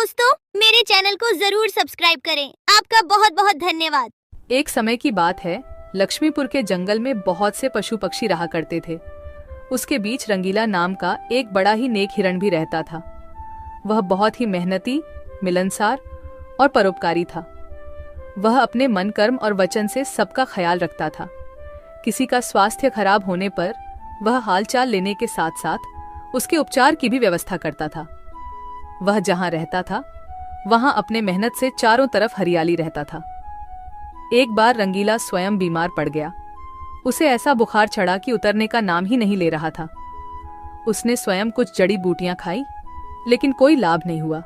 दोस्तों, मेरे चैनल को जरूर सब्सक्राइब करें। आपका बहुत बहुत धन्यवाद। एक समय की बात है, लक्ष्मीपुर के जंगल में बहुत से पशु पक्षी रहा करते थे। उसके बीच रंगीला नाम का एक बड़ा ही नेक हिरण भी रहता था। वह बहुत ही मेहनती, मिलनसार और परोपकारी था। वह अपने मन, कर्म और वचन से सबका ख्याल रखता था। किसी का स्वास्थ्य खराब होने पर वह हालचाल लेने के साथ साथ उसके उपचार की भी व्यवस्था करता था। वह जहां रहता था वहां अपने मेहनत से चारों तरफ हरियाली रहता था। एक बार रंगीला स्वयं बीमार पड़ गया। उसे ऐसा बुखार चढ़ा कि उतरने का नाम ही नहीं ले रहा था। उसने स्वयं कुछ जड़ी बूटियां खाई, लेकिन कोई लाभ नहीं हुआ।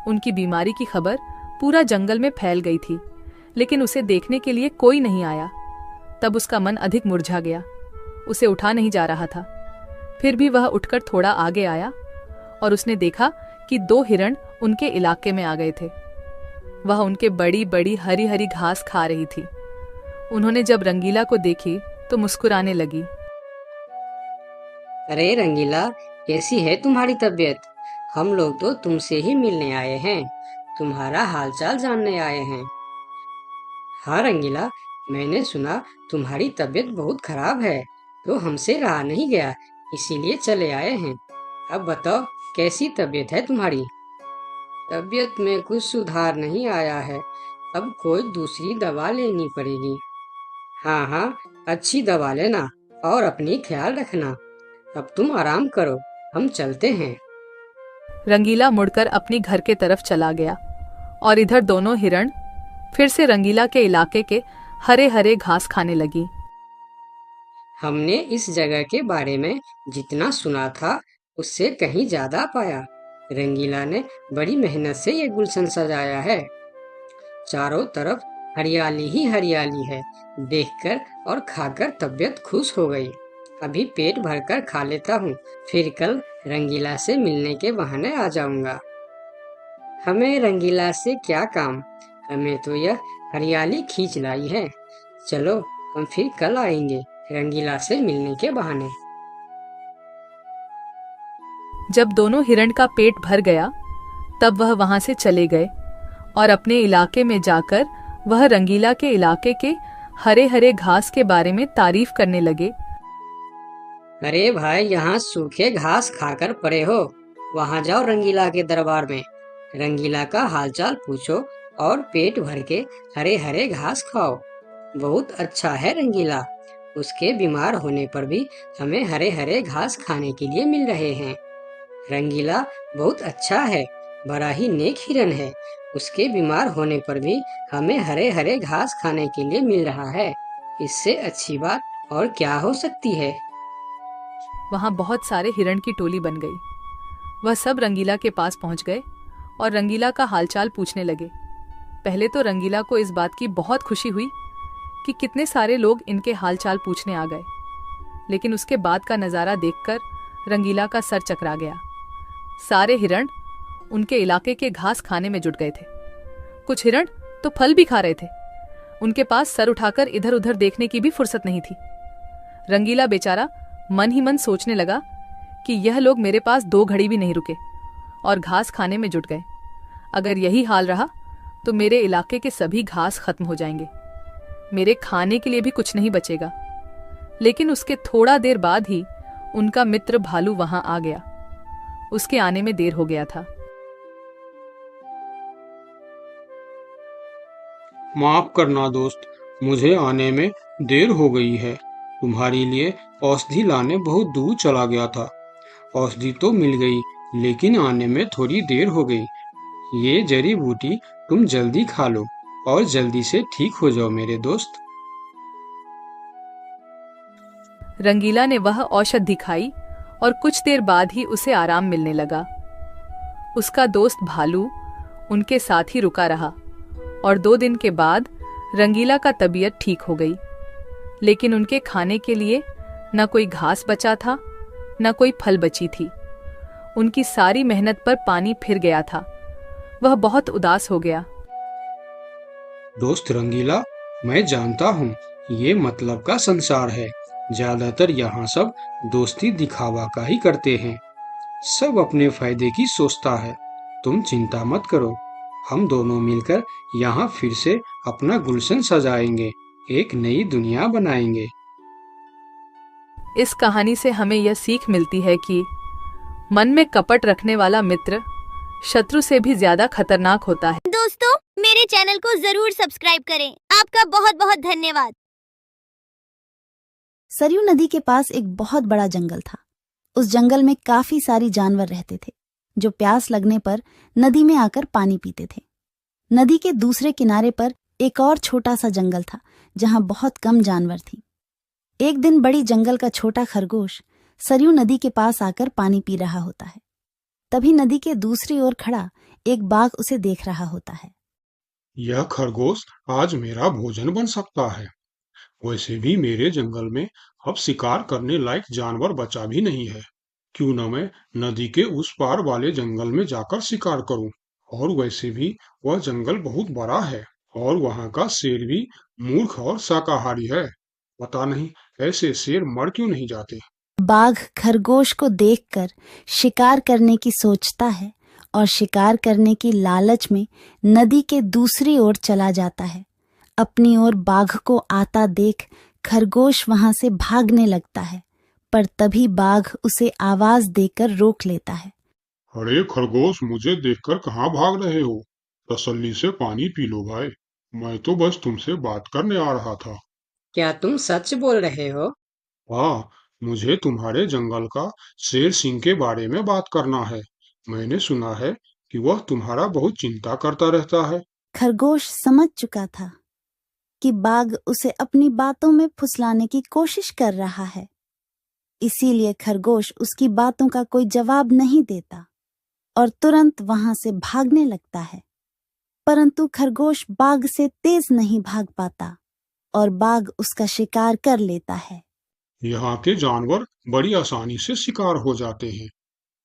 उनकी बीमारी की खबर पूरा जंगल में फैल गई थी, लेकिन उसे देखने के लिए कोई नहीं आया। तब उसका मन अधिक मुरझा गया। उसे उठा नहीं जा रहा था। फिर भी वह उठकर थोड़ा आगे आया और उसने देखा कि 2 हिरण उनके इलाके में आ गए थे। वह उनके बड़ी बड़ी हरी हरी घास खा रही थी। उन्होंने जब रंगीला को देखी तो मुस्कुराने लगी। अरे रंगीला, कैसी है तुम्हारी तबीयत? हम लोग तो तुमसे ही मिलने आए हैं, तुम्हारा हालचाल जानने आए हैं। हाँ रंगीला, मैंने सुना तुम्हारी तबीयत बहुत खराब है, तो हमसे रहा नहीं गया, इसीलिए चले आए हैं। अब बताओ, कैसी तबीयत है तुम्हारी? तबीयत में कुछ सुधार नहीं आया है, अब कोई दूसरी दवा लेनी पड़ेगी। हाँ हाँ, अच्छी दवा लेना और अपनी ख्याल रखना। अब तुम आराम करो, हम चलते हैं। रंगीला मुड़कर अपनी घर के तरफ चला गया और इधर दोनों हिरण फिर से रंगीला के इलाके के हरे हरे घास खाने लगी। हमने इस जगह के बारे में जितना सुना था उससे कहीं ज्यादा पाया। रंगीला ने बड़ी मेहनत से ये गुलशन सजाया है। चारों तरफ हरियाली ही हरियाली है। देखकर और खाकर तबीयत खुश हो गई। अभी पेट भरकर खा लेता हूँ, फिर कल रंगीला से मिलने के बहाने आ जाऊंगा। हमें रंगीला से क्या काम, हमें तो यह हरियाली खींच लाई है। चलो, हम फिर कल आएंगे रंगीला से मिलने के बहाने। जब दोनों हिरण का पेट भर गया तब वह वहां से चले गए और अपने इलाके में जाकर वह रंगीला के इलाके के हरे हरे घास के बारे में तारीफ करने लगे। अरे भाई, यहाँ सूखे घास खाकर पड़े हो, वहाँ जाओ रंगीला के दरबार में, रंगीला का हालचाल पूछो और पेट भर के हरे हरे घास खाओ। बहुत अच्छा है रंगीला, उसके बीमार होने पर भी हमें हरे हरे घास खाने के लिए मिल रहे हैं। रंगीला बहुत अच्छा है, बड़ा ही नेक हिरन है। उसके बीमार होने पर भी हमें हरे हरे घास खाने के लिए मिल रहा है। इससे अच्छी बात और क्या हो सकती है। वहां बहुत सारे हिरण की टोली बन गई। वह सब रंगीला के पास पहुंच गए और रंगीला का हालचाल पूछने लगे। पहले तो रंगीला को इस बात की बहुत खुशी हुई कि कितने सारे लोग इनके हालचाल पूछने आ गए, लेकिन उसके बाद का नजारा देखकर रंगीला का सर चकरा गया। सारे हिरण उनके इलाके के घास खाने में जुट गए थे। कुछ हिरण तो फल भी खा रहे थे। उनके पास सर उठाकर इधर उधर देखने की भी फुर्सत नहीं थी। रंगीला बेचारा मन ही मन सोचने लगा कि यह लोग मेरे पास 2 घड़ी भी नहीं रुके और घास खाने में जुट गए। अगर यही हाल रहा तो मेरे इलाके के सभी घास खत्म हो जाएंगे, मेरे खाने के लिए भी कुछ नहीं बचेगा। लेकिन उसके थोड़ा देर बाद ही उनका मित्र भालू वहां आ गया। उसके आने में देर हो गया था। माफ करना दोस्त, मुझे आने में देर हो गई है। तुम्हारे लिए औषधि लाने बहुत दूर चला गया था। औषधि तो मिल गई, लेकिन आने में थोड़ी देर हो गई। ये जड़ी बूटी तुम जल्दी खा लो और जल्दी से ठीक हो जाओ मेरे दोस्त। रंगीला ने वह औषधि खाई और कुछ देर बाद ही उसे आराम मिलने लगा। उसका दोस्त भालू उनके साथ ही रुका रहा और 2 दिन के बाद रंगीला का तबीयत ठीक हो गई। लेकिन उनके खाने के लिए न कोई घास बचा था, न कोई फल बची थी। उनकी सारी मेहनत पर पानी फिर गया था। वह बहुत उदास हो गया। दोस्त रंगीला, मैं जानता हूँ ये मतलब का संसार है। ज्यादातर यहाँ सब दोस्ती दिखावा का ही करते हैं। सब अपने फायदे की सोचता है। तुम चिंता मत करो, हम दोनों मिलकर यहाँ फिर से अपना गुलशन सजाएंगे, एक नई दुनिया बनाएंगे। इस कहानी से हमें यह सीख मिलती है कि मन में कपट रखने वाला मित्र शत्रु से भी ज्यादा खतरनाक होता है। दोस्तों, मेरे चैनल को जरूर सब्सक्राइब करें। आपका बहुत बहुत धन्यवाद। सरयू नदी के पास एक बहुत बड़ा जंगल था। उस जंगल में काफी सारी जानवर रहते थे जो प्यास लगने पर नदी में आकर पानी पीते थे। नदी के दूसरे किनारे पर एक और छोटा सा जंगल था जहां बहुत कम जानवर थी। एक दिन बड़ी जंगल का छोटा खरगोश सरयू नदी के पास आकर पानी पी रहा होता है। तभी नदी के दूसरी ओर खड़ा एक बाघ उसे देख रहा होता है। यह खरगोश आज मेरा भोजन बन सकता है। वैसे भी मेरे जंगल में अब शिकार करने लायक जानवर बचा भी नहीं है। क्यों न मैं नदी के उस पार वाले जंगल में जाकर शिकार करूं। और वैसे भी वह जंगल बहुत बड़ा है और वहां का शेर भी मूर्ख और शाकाहारी है। पता नहीं ऐसे शेर मर क्यों नहीं जाते। बाघ खरगोश को देखकर शिकार करने की सोचता है और शिकार करने की लालच में नदी के दूसरी ओर चला जाता है। अपनी ओर बाघ को आता देख खरगोश वहां से भागने लगता है, पर तभी बाघ उसे आवाज देकर रोक लेता है। अरे खरगोश, मुझे देखकर कहाँ भाग रहे हो? तसल्ली से पानी पी लो भाई। मैं तो बस तुमसे बात करने आ रहा था। क्या तुम सच बोल रहे हो? हाँ, मुझे तुम्हारे जंगल का शेर सिंह के बारे में बात करना है। मैंने सुना है कि वह तुम्हारा बहुत चिंता करता रहता है। खरगोश समझ चुका था कि बाघ उसे अपनी बातों में फुसलाने की कोशिश कर रहा है। इसीलिए खरगोश उसकी बातों का कोई जवाब नहीं देता और तुरंत वहां से भागने लगता है। परंतु खरगोश बाघ से तेज नहीं भाग पाता और बाघ उसका शिकार कर लेता है। यहाँ के जानवर बड़ी आसानी से शिकार हो जाते हैं,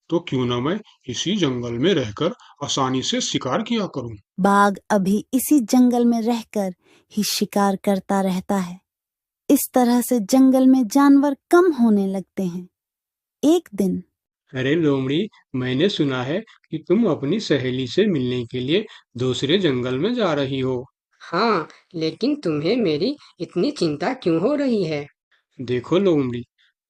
तो क्यों न मैं इसी जंगल में रहकर आसानी से शिकार किया करूं। बाघ अभी इसी जंगल में रहकर ही शिकार करता रहता है। इस तरह से जंगल में जानवर कम होने लगते हैं। एक दिन अरे लोमड़ी, मैंने सुना है कि तुम अपनी सहेली से मिलने के लिए दूसरे जंगल में जा रही हो। हाँ, लेकिन तुम्हें मेरी इतनी चिंता क्यों हो रही है? देखो लोमड़ी,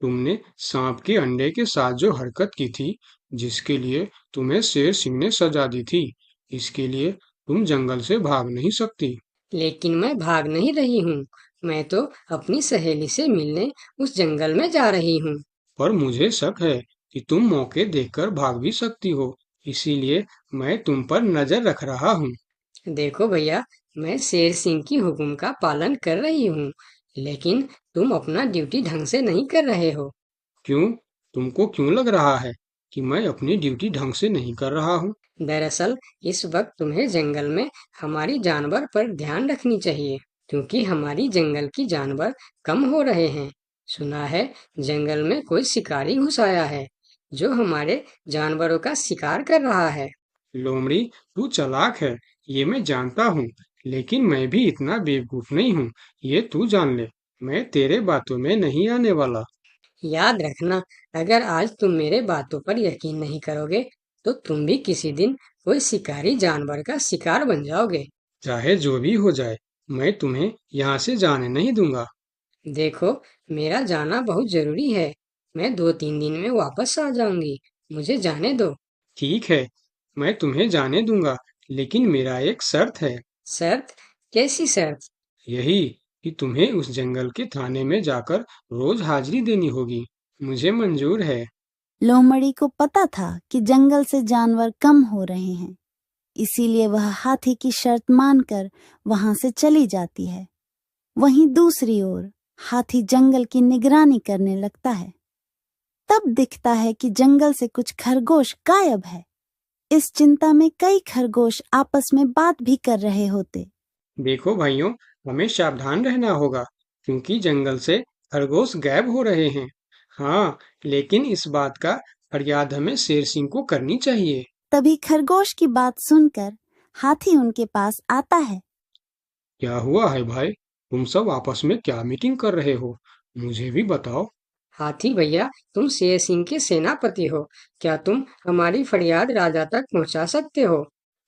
तुमने सांप के अंडे के साथ जो हरकत की थी, जिसके लिए तुम्हें शेर सिंह ने सजा दी थी, इसके लिए तुम जंगल से भाग नहीं सकती। लेकिन मैं भाग नहीं रही हूँ। मैं तो अपनी सहेली से मिलने उस जंगल में जा रही हूँ। पर मुझे शक है कि तुम मौके देखकर भाग भी सकती हो, इसीलिए मैं तुम पर नजर रख रहा हूँ। देखो भैया, मैं शेर सिंह की हुक्म का पालन कर रही हूँ, लेकिन तुम अपना ड्यूटी ढंग से नहीं कर रहे हो। क्यों? तुमको क्यों लग रहा है कि मैं अपनी ड्यूटी ढंग से नहीं कर रहा हूँ? दरअसल इस वक्त तुम्हें जंगल में हमारी जानवर पर ध्यान रखनी चाहिए, क्योंकि हमारी जंगल की जानवर कम हो रहे हैं। सुना है जंगल में कोई शिकारी घुस आया है जो हमारे जानवरों का शिकार कर रहा है। लोमड़ी, तू चालाक है, ये मैं जानता हूँ, लेकिन मैं भी इतना बेवकूफ नहीं हूँ, ये तू जान ले। मैं तेरे बातों में नहीं आने वाला। याद रखना, अगर आज तुम मेरे बातों पर यकीन नहीं करोगे तो तुम भी किसी दिन कोई शिकारी जानवर का शिकार बन जाओगे। चाहे जो भी हो जाए, मैं तुम्हें यहाँ से जाने नहीं दूंगा। देखो, मेरा जाना बहुत जरूरी है। मैं 2-3 दिन में वापस आ जाऊंगी। मुझे जाने दो। ठीक है, मैं तुम्हें जाने दूंगा, लेकिन मेरा एक शर्त है। शर्त? कैसी शर्त? यही कि तुम्हें उस जंगल के थाने में जाकर रोज हाजिरी देनी होगी। मुझे मंजूर है। लोमड़ी को पता था कि जंगल से जानवर कम हो रहे हैं, इसीलिए वह हाथी की शर्त मानकर वहां से चली जाती है। वहीं दूसरी ओर हाथी जंगल की निगरानी करने लगता है। तब दिखता है कि जंगल से कुछ खरगोश गायब है। इस चिंता में कई खरगोश आपस में बात भी कर रहे होते। देखो भाइयों, हमें सावधान रहना होगा, क्योंकि जंगल से खरगोश गायब हो रहे हैं। हाँ, लेकिन इस बात का फरियाद हमें शेर सिंह को करनी चाहिए। तभी खरगोश की बात सुनकर हाथी उनके पास आता है। क्या हुआ है भाई? तुम सब आपस में क्या मीटिंग कर रहे हो? मुझे भी बताओ। हाथी भैया, तुम शेर सिंह के सेनापति हो, क्या तुम हमारी फरियाद राजा तक पहुंचा सकते हो?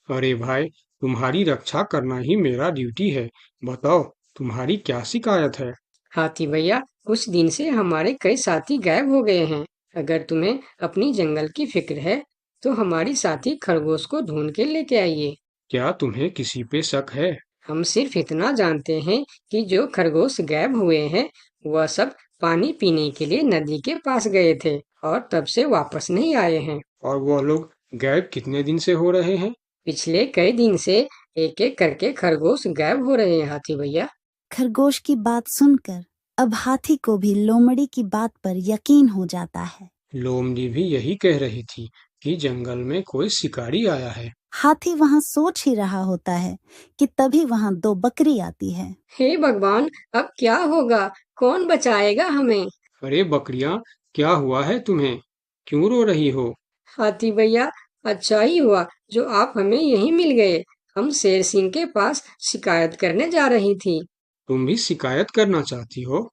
अरे भाई, तुम्हारी रक्षा करना ही मेरा ड्यूटी है। बताओ, तुम्हारी क्या शिकायत है? हाथी भैया, कुछ दिन से हमारे कई साथी गायब हो गए हैं। अगर तुम्हें अपनी जंगल की फिक्र है, तो हमारी साथी खरगोश को ढूंढ के लेके आइए। क्या तुम्हें किसी पे शक है? हम सिर्फ इतना जानते हैं कि जो खरगोश गायब हुए हैं, वह सब पानी पीने के लिए नदी के पास गए थे और तब से वापस नहीं आए हैं। और वह लोग गायब कितने दिन से हो रहे हैं? पिछले कई दिन से एक एक करके खरगोश गायब हो रहे हैं हाथी भैया। खरगोश की बात सुनकर अब हाथी को भी लोमड़ी की बात पर यकीन हो जाता है। लोमड़ी भी यही कह रही थी कि जंगल में कोई शिकारी आया है। हाथी वहाँ सोच ही रहा होता है कि तभी वहाँ 2 बकरी आती है। हे भगवान, अब क्या होगा? कौन बचाएगा हमें? अरे बकरियां, क्या हुआ है तुम्हें? क्यों रो रही हो? हाथी भैया, अच्छा ही हुआ जो आप हमें यहीं मिल गए। हम शेर सिंह के पास शिकायत करने जा रही थी। तुम भी शिकायत करना चाहती हो?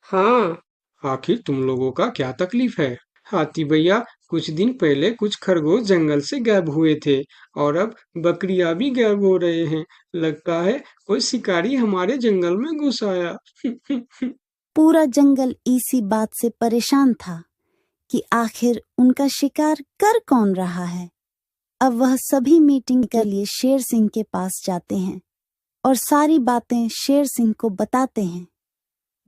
हाँ, आखिर तुम लोगों का क्या तकलीफ है? हाथी भैया, कुछ दिन पहले कुछ खरगोश जंगल से गायब हुए थे और अब बकरियां भी गायब हो रहे हैं। लगता है कोई शिकारी हमारे जंगल में घुस आया। पूरा जंगल इसी बात से परेशान था कि आखिर उनका शिकार कर कौन रहा है। अब वह सभी मीटिंग के लिए शेर सिंह के पास जाते हैं और सारी बातें शेर सिंह को बताते हैं,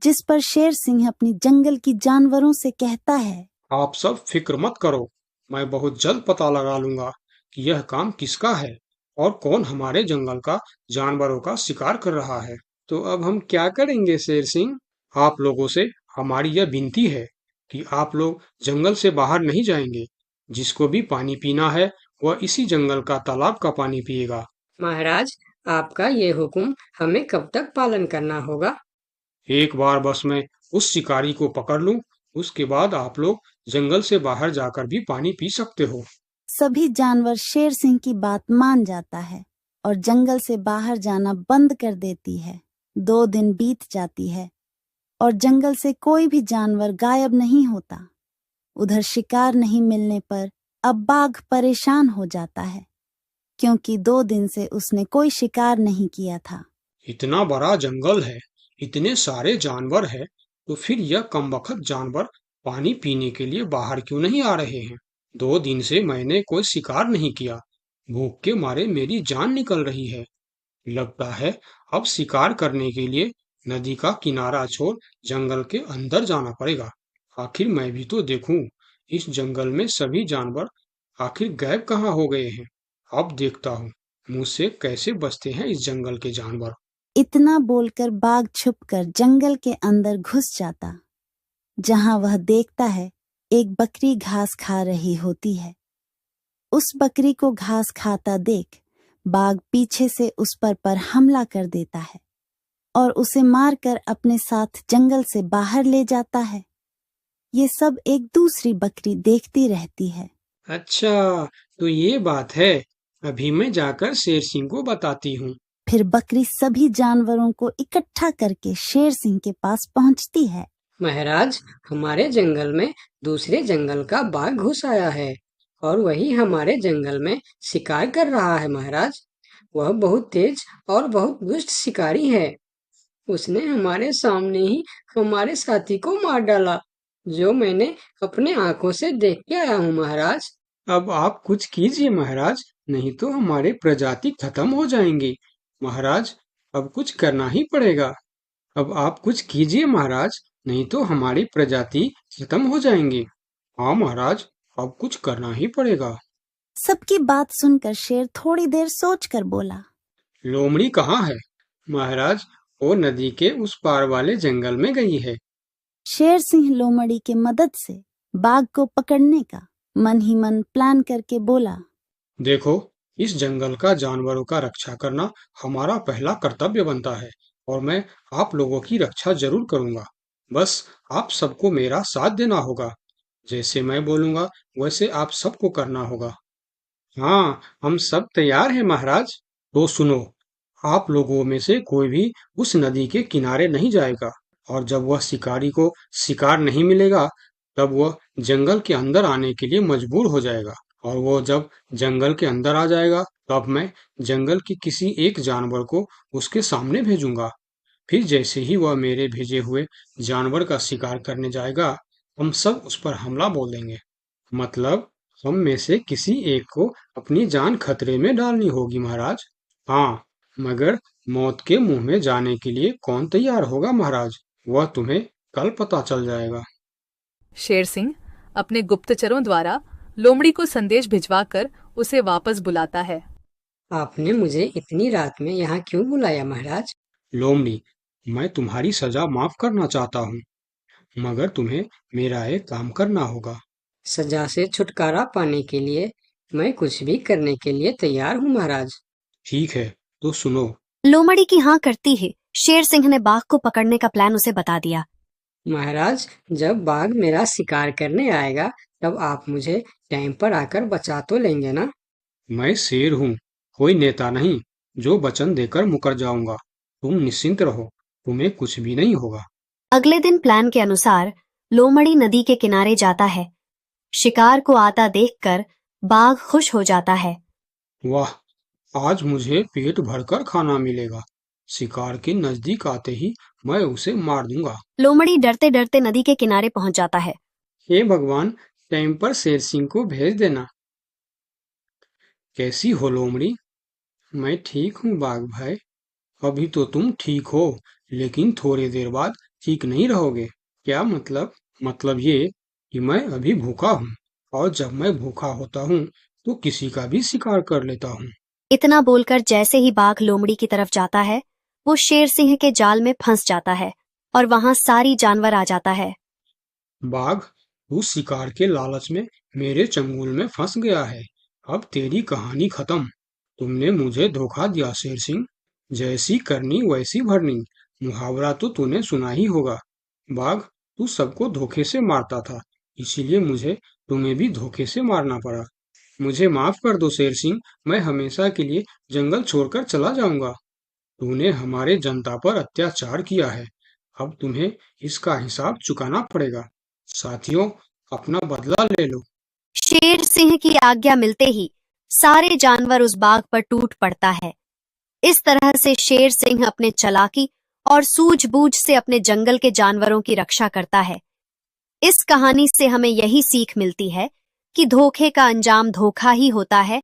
जिस पर शेर सिंह अपनी जंगल की जानवरों से कहता है, आप सब फिक्र मत करो, मैं बहुत जल्द पता लगा लूंगा कि यह काम किसका है और कौन हमारे जंगल का जानवरों का शिकार कर रहा है। तो अब हम क्या करेंगे शेर सिंह? आप लोगों से हमारी यह विनती है कि आप लोग जंगल से बाहर नहीं जाएंगे। जिसको भी पानी पीना है वह इसी जंगल का तालाब का पानी पिएगा। महाराज, आपका ये हुक्म हमें कब तक पालन करना होगा? एक बार बस मैं उस शिकारी को पकड़ लूं, उसके बाद आप लोग जंगल से बाहर जाकर भी पानी पी सकते हो। सभी जानवर शेर सिंह की बात मान जाता है और जंगल से बाहर जाना बंद कर देती है। 2 दिन बीत जाती है और जंगल से कोई भी जानवर गायब नहीं होता। उधर शिकार नहीं मिलने पर अब बाघ परेशान हो जाता है, क्योंकि 2 दिन से उसने कोई शिकार नहीं किया था। इतना बड़ा जंगल है, इतने सारे जानवर है, तो फिर यह कमबख्त जानवर पानी पीने के लिए बाहर क्यों नहीं आ रहे हैं? 2 दिन से मैंने कोई शिकार नहीं किया, भूख के मारे मेरी जान निकल रही है। लगता है अब शिकार करने के लिए नदी का किनारा छोड़ जंगल के अंदर जाना पड़ेगा। आखिर मैं भी तो देखूं, इस जंगल में सभी जानवर आखिर गायब कहाँ हो गए हैं। अब देखता हूँ मुझसे कैसे बचते हैं इस जंगल के जानवर। इतना बोलकर बाघ छुपकर जंगल के अंदर घुस जाता, जहां वह देखता है एक बकरी घास खा रही होती है। उस बकरी को घास खाता देख बाघ पीछे से उस पर हमला कर देता है और उसे मारकर अपने साथ जंगल से बाहर ले जाता है। ये सब एक दूसरी बकरी देखती रहती है। अच्छा, तो ये बात है। अभी मैं जाकर शेर सिंह को बताती हूँ। फिर बकरी सभी जानवरों को इकट्ठा करके शेर सिंह के पास पहुंचती है। महाराज, हमारे जंगल में दूसरे जंगल का बाघ घुस आया है और वही हमारे जंगल में शिकार कर रहा है। महाराज, वह बहुत तेज और बहुत दुष्ट शिकारी है। उसने हमारे सामने ही हमारे साथी को मार डाला, जो मैंने अपने आंखों से देख के आया हूँ। महाराज, अब आप कुछ कीजिए महाराज, नहीं तो हमारे प्रजाति खत्म हो जाएंगी। महाराज, अब कुछ करना ही पड़ेगा। अब आप कुछ कीजिए महाराज, नहीं तो हमारी प्रजाति खत्म हो जाएंगी। हाँ महाराज, अब कुछ करना ही पड़ेगा। सबकी बात सुनकर शेर थोड़ी देर सोचकर बोला, लोमड़ी कहाँ है? महाराज, वो नदी के उस पार वाले जंगल में गई है। शेर सिंह लोमड़ी के मदद से बाघ को पकड़ने का मन ही मन प्लान करके बोला, देखो, इस जंगल का जानवरों का रक्षा करना हमारा पहला कर्तव्य बनता है और मैं आप लोगों की रक्षा जरूर करूंगा। बस आप सबको मेरा साथ देना होगा। जैसे मैं बोलूंगा वैसे आप सबको करना होगा। हाँ, हम सब तैयार हैं महाराज। तो सुनो, आप लोगों में से कोई भी उस नदी के किनारे नहीं जाएगा और जब वह शिकारी को शिकार नहीं मिलेगा तब वह जंगल के अंदर आने के लिए मजबूर हो जाएगा, और वो जब जंगल के अंदर आ जाएगा तब मैं जंगल के किसी एक जानवर को उसके सामने भेजूंगा। फिर जैसे ही वह मेरे भेजे हुए जानवर का शिकार करने जाएगा, हम सब उस पर हमला बोल देंगे। मतलब हम में से किसी एक को अपनी जान खतरे में डालनी होगी महाराज। हाँ, मगर मौत के मुंह में जाने के लिए कौन तैयार होगा महाराज, वह तुम्हें कल पता चल जाएगा। शेर सिंह अपने गुप्तचरों द्वारा लोमड़ी को संदेश भिजवाकर उसे वापस बुलाता है। आपने मुझे इतनी रात में यहाँ क्यों बुलाया महाराज? लोमड़ी, मैं तुम्हारी सजा माफ करना चाहता हूँ, मगर तुम्हें मेरा एक काम करना होगा। सजा से छुटकारा पाने के लिए मैं कुछ भी करने के लिए तैयार हूँ महाराज। ठीक है, तो सुनो। लोमड़ी की हाँ करती ही शेर सिंह ने बाघ को पकड़ने का प्लान उसे बता दिया। महाराज, जब बाघ मेरा शिकार करने आएगा तब आप मुझे टाइम पर आकर बचा तो लेंगे ना? मैं शेर हूँ, कोई नेता नहीं जो वचन देकर मुकर जाऊंगा। तुम निश्चिंत रहो, तुम्हें कुछ भी नहीं होगा। अगले दिन प्लान के अनुसार लोमड़ी नदी के किनारे जाता है। शिकार को आता देखकर बाघ खुश हो जाता है। वाह, आज मुझे पेट भरकर खाना मिलेगा। शिकार के नजदीक आते ही मैं उसे मार दूंगा। लोमड़ी डरते डरते नदी के किनारे पहुंच जाता है। हे भगवान, टाइम पर शेर सिंह को भेज देना। कैसी हो लोमड़ी? मैं ठीक हूँ बाघ भाई। अभी तो तुम ठीक हो, लेकिन थोड़ी देर बाद ठीक नहीं रहोगे। क्या मतलब? मतलब ये कि मैं अभी भूखा हूँ, और जब मैं भूखा होता हूँ तो किसी का भी शिकार कर लेता हूँ। इतना बोलकर जैसे ही बाघ लोमड़ी की तरफ जाता है, वो शेर सिंह के जाल में फंस जाता है और वहां सारी जानवर आ जाता है। बाघ, तू शिकार के लालच में मेरे चंगुल में फंस गया है। अब तेरी कहानी खत्म। तुमने मुझे धोखा दिया शेर सिंह। जैसी करनी वैसी भरनी, मुहावरा तो तूने सुना ही होगा। बाघ, तू सबको धोखे से मारता था, इसीलिए मुझे तुम्हें भी धोखे से मारना पड़ा। मुझे माफ कर दो शेर सिंह, मैं हमेशा के लिए जंगल छोड़कर चला जाऊंगा। तूने हमारे जनता पर अत्याचार किया है, अब तुम्हें इसका हिसाब चुकाना पड़ेगा। साथियों, अपना बदला ले लो। शेर सिंह की आज्ञा मिलते ही सारे जानवर उस बाघ पर टूट पड़ता है। इस तरह से शेर सिंह अपने चालाकी और सूझबूझ से अपने जंगल के जानवरों की रक्षा करता है। इस कहानी से हमें यही सीख मिलती है कि धोखे का अंजाम धोखा ही होता है